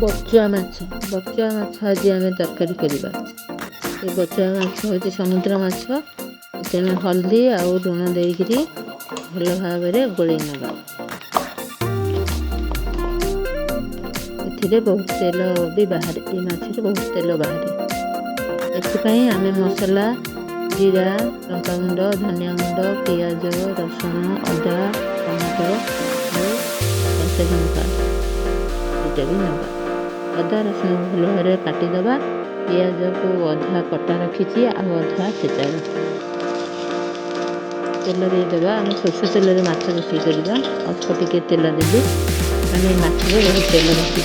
बचुआ माछ आज आम तरकारी करवा। ये बचुआ माछ हूँ समुद्र माछ। तेणु हल्दी आउ लुण देकरी भल भाव गोल नवा। ए बहुत तेल भी बाहर, ये माछ बहुत तेल बाहर। एथपाई आम मसला जीरा, लंका गुंड, धनिया गुंड, पियाज, रसुण, अदा, टमाटो और कच्चा लंका ये भी नवा। अदा रसुण भल भाव काटिदबा। पियाज को अधा कटा रखी अधा छेचा रखी। तेल देदेबा। आम सोर्ष तेल माछ रोषे करवा। अल्प टिके तेल देवी मैंने माछ बहुत तेल रखी।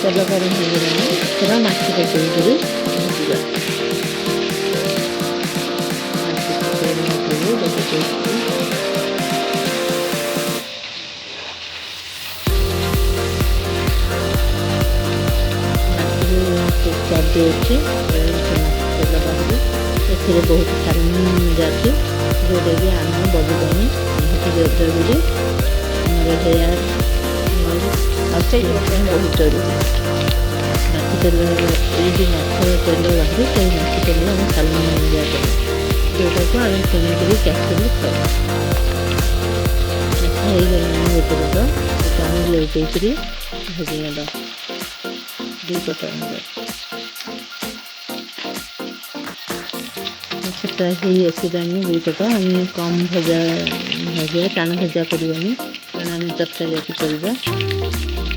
तेल गरम हो माछ पकड़ भाजा। स्वाद अच्छे तेल बाहर ए बहुत खारमिक अच्छे जोटा कि आम बगुदानी निहती जरूरी। आमर हेयर बहुत जरूरी। माछ तेल ये माछ तेल बाहर से माछ तेल आम सालमन इंडिया जोटा को आम किणिकी कैप्सूल खाए। माछ हो गला गोटे आम लेकर भाजी ना दुई पटा फ्राई आसलानी दुई पटा। आम कम भजा भाजा टाण भजा करवानी कारण आम तरकारी अच्छी करवा।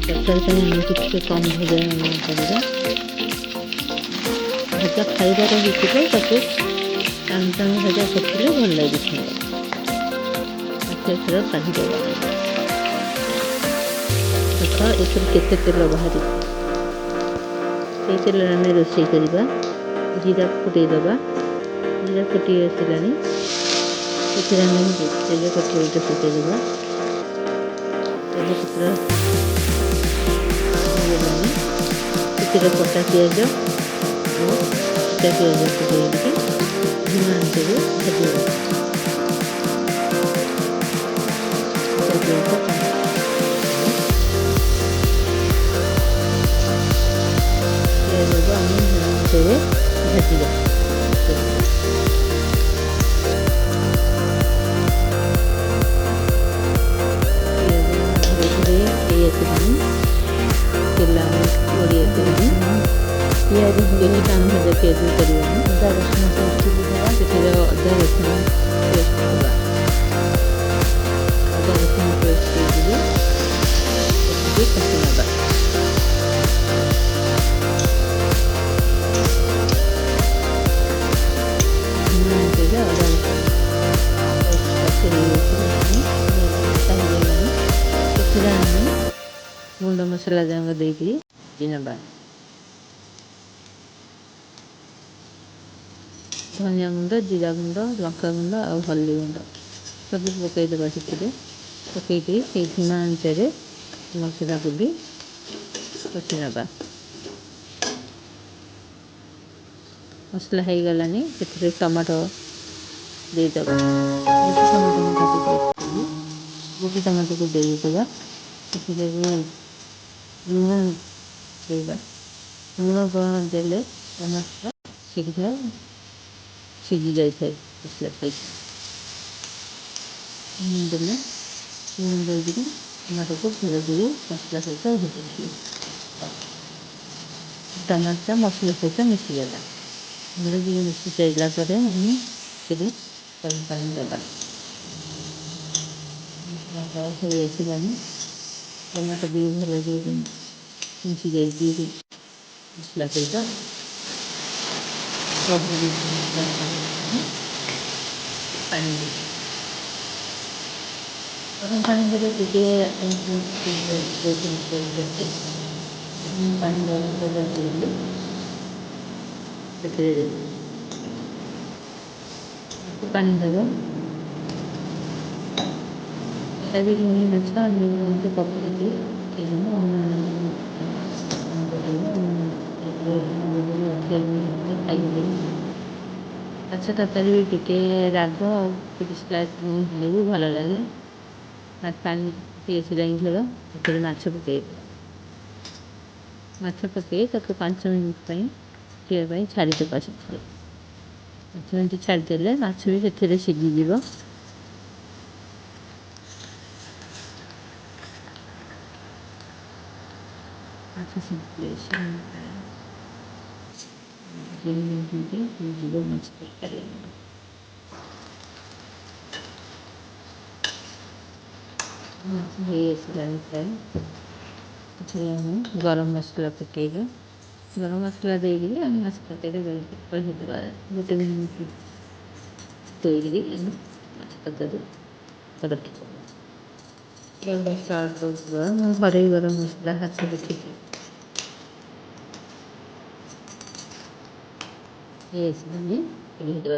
तरकारी आम टे कम भजा करवा। भजा खाइबार होती टाण टाण भजा करते भल लगे खाइबा। काढ़ीदेवा देख एते तेल बाहर से तेल आम रोषे करवा। जीरा फुटेदबा। जीरा फुटी आसलानी तेजपत्र गोटे फुटेदबा। तेजपत्र होगलानी कटा पियाज और कटा पियाज फुटे धीमा आंच भाजवा। पियाज आम धीमा आंच भाजवा। पियाज होगी टाण भजा पियाज करवानी। अदा रसुण पेस्ट भी अदा रसुण पेस्ट देवा। अदा रसुण पेस्ट कषि ना अदा रसुण गुंड मसला जाक देकी नवा। धनिया गुंड, जीरा गुंड, लंका गुंड और हल्दी गुंड सब पकईदेवा। पकईकरी से धीमा आंच मसला को भी कषि नवा। मसला हो गलानी से टमाटो देदेवा। गोटे टमाटो को देदेवा। लुण देवा। लुण देले टमाटो शीघ्र सीझी जाए। मसला देने लुण देकर टमाटो को धीरे धीरे मसला सहित भाजी। टमाटर मसला सहित मिसीगला। धीरे मिसी सारा पर पानी देवा। आसलानी टमाटो भी भल मिसी जाए मसला सहित पानी गरम पानी देते टे पानी गरम कर पानी देव। भी लुणी माछ लुण पकड़ी खाई माछ तरकारी भी टिके राग और भी भल लगे। पानी टे आसलानी झोल माछ पकईदेवा। ମାଛ ପକାଇ ତାକୁ 5 ମିନିଟ୍ ପାଇଁ ସିଝିବା ପାଇଁ ଛାଡ଼ିଦେବା ସେଥିରେ। 5 ମିନିଟ୍ ଛାଡ଼ିଦେଲେ ମାଛ ବି ସେଥିରେ ସିଝିଯିବ। ମାଛ ସିଝିଯିବ ମାଛ ତରକାରୀ। ମାଛ ହେଇ ଆସିଲାଣି ପ୍ରାୟ। ଏଥିରେ ଆମେ ଗରମ ମସଲା ପକାଇବା। ଗରମ ମସଲା ଦେଇକରି ଆମେ ମାଛ ତରକାରୀ କହିଦେବା। ଗୋଟେ ମିନିଟ୍ ଦେଇକରି ଆମେ ମାଛ ତରକାରୀ ରଖିଦେବା। ଗରମ ଷ୍ଟାର୍ଟ କରୁଥିବା ଘରୋଇ ଗରମ ମସଲା ହାତ ରଖିକି ହେଇ ଆସିଲାଣି।